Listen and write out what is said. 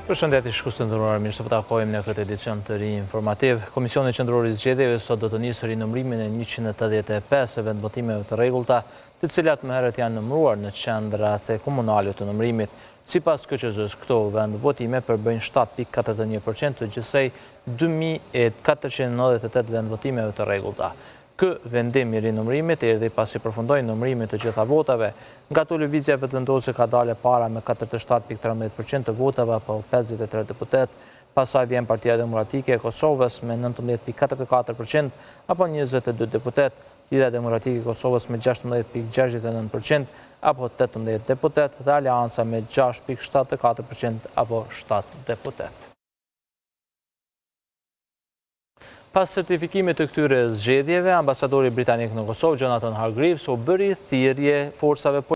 Përshëndetje shikues të nderuar, mirë se po takojmë në këtë edicion të ri informativ. Komisioni Qendror i Zgjedhjeve sot do të nisë rinumërimin e 185 vendvotimeve të rregullta, të cilat më herët janë numëruar në qendrat e komunale të numërimit. Sipas KQZ-s, këto vendvotime përbëjnë 7.41% të gjithsej 2498 vendvotimeve të rregullta. Ky vendim i rinumërimit erdhi pasi përfundoi numërimin të gjitha votave. Nga këto lëvizje vetëvendosje ka dalë para me 47.13% të votave apo 53 deputet, pastaj vjen Partia Demokratike e Kosovës me 19.44% apo 22 deputet, Lidhja Demokratike e Kosovës me 16.69% apo 18 deputet dhe Aleanca me 6.74% apo 7 deputet. Pas certifikimit të këtyre zgjedhjeve, ambasadori britanik në Kosovë, Jonathan Hargreaves, u bëri thirrje forcave